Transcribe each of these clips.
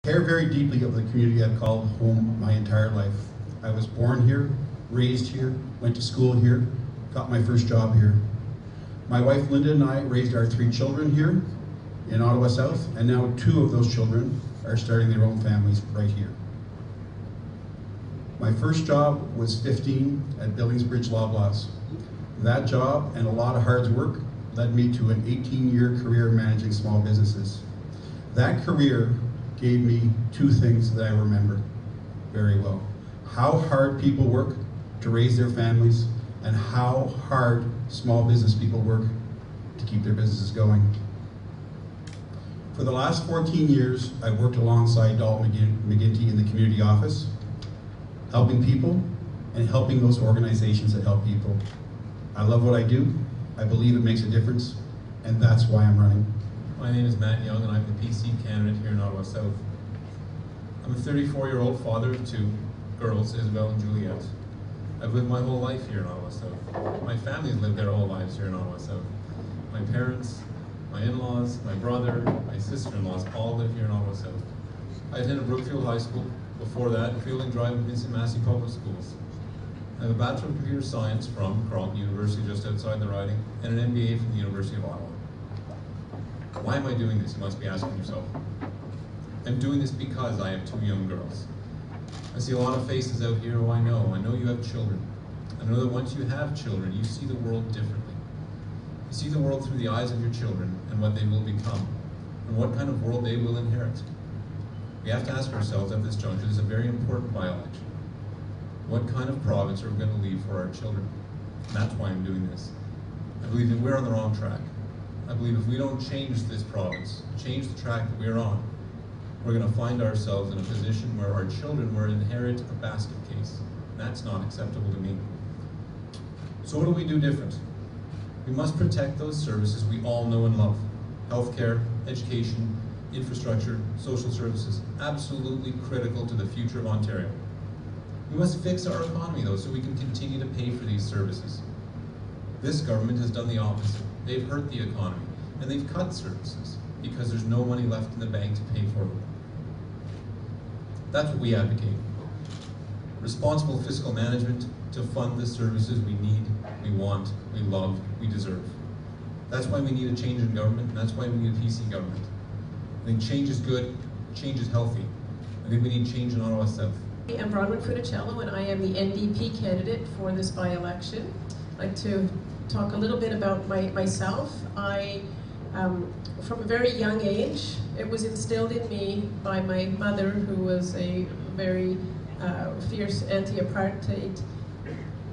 care very deeply of the community I've called home my entire life. I was born here, raised here, went to school here, got my first job here. My wife Linda and I raised our 3 children here in Ottawa South, and now 2 of those children are starting their own families right here. My first job was 15 at Billingsbridge Loblaws. That job and a lot of hard work led me to an 18-year career managing small businesses. That career gave me 2 things that I remember very well. How hard people work to raise their families and how hard small business people work to keep their businesses going. For the last 14 years, I've worked alongside Dalton McGuinty in the community office, helping people and helping those organizations that help people. I love what I do, I believe it makes a difference, and that's why I'm running. My name is Matt Young and I'm the PC candidate here in Ottawa South. I'm a 34-year-old father of 2 girls, Isabel and Juliet. I've lived my whole life here in Ottawa South. My family's lived their whole lives here in Ottawa South. My parents, my in-laws, my brother, my sister-in-laws all live here in Ottawa South. I attended Brookfield High School. Before that, Fielding Drive and Vincent Massey Public Schools. I have a Bachelor of Computer Science from Carleton University just outside the riding and an MBA from the University of Ottawa. Why am I doing this, you must be asking yourself. I'm doing this because I have 2 young girls. I see a lot of faces out here who I know you have children. I know that once you have children, you see the world differently. You see the world through the eyes of your children and what they will become, and what kind of world they will inherit. We have to ask ourselves at this juncture, this is a very important by-election. What kind of province are we going to leave for our children? And that's why I'm doing this. I believe that we're on the wrong track. I believe if we don't change this province, change the track that we're on, we're going to find ourselves in a position where our children will inherit a basket case. And that's not acceptable to me. So what do we do different? We must protect those services we all know and love. Healthcare, education, infrastructure, social services, absolutely critical to the future of Ontario. We must fix our economy though so we can continue to pay for these services. This government has done the opposite. They've hurt the economy and they've cut services because there's no money left in the bank to pay for them. That's what we advocate. Responsible fiscal management to fund the services we need, we want, we love, we deserve. That's why we need a change in government, and that's why we need a PC government. I think change is good, change is healthy. I think we need change in Ottawa South. Young and Bronwyn Funiciello, and I am the NDP candidate for this by-election. I'd like to talk a little bit about myself. From a very young age, it was instilled in me by my mother, who was a very fierce anti-apartheid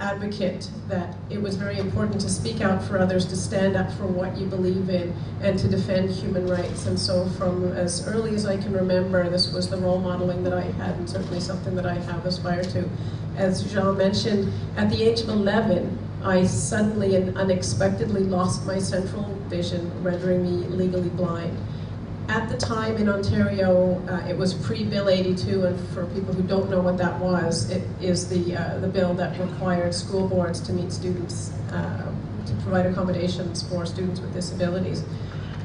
advocate, that it was very important to speak out for others, to stand up for what you believe in, and to defend human rights. And so from as early as I can remember, this was the role modeling that I had, and certainly something that I have aspired to. As Jean mentioned, at the age of 11, I suddenly and unexpectedly lost my central vision, rendering me legally blind. At the time in Ontario, it was pre-Bill 82, and for people who don't know what that was, it is the bill that required school boards to meet students, to provide accommodations for students with disabilities.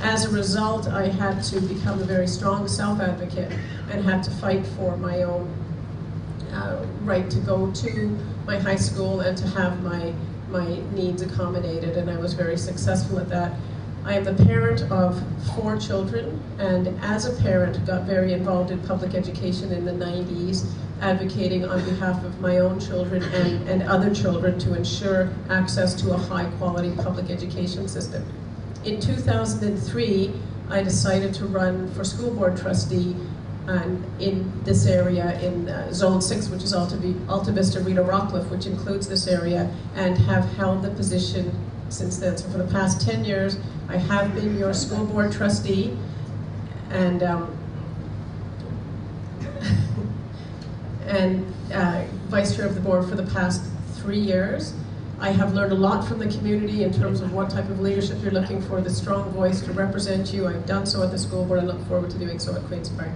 As a result, I had to become a very strong self-advocate and had to fight for my own right to go to my high school and to have my needs accommodated, and I was very successful at that. I am the parent of 4 children, and as a parent got very involved in public education in the 90s, advocating on behalf of my own children and other children to ensure access to a high-quality public education system. In 2003, I decided to run for school board trustee in this area in Zone 6, which is Alta Vista, Rita Rockcliffe, which includes this area, and have held the position since then. So for the past 10 years, I have been your school board trustee, and vice chair of the board for the past 3 years. I have learned a lot from the community in terms of what type of leadership you're looking for, the strong voice to represent you. I've done so at the school board. I look forward to doing so at Queen's Park.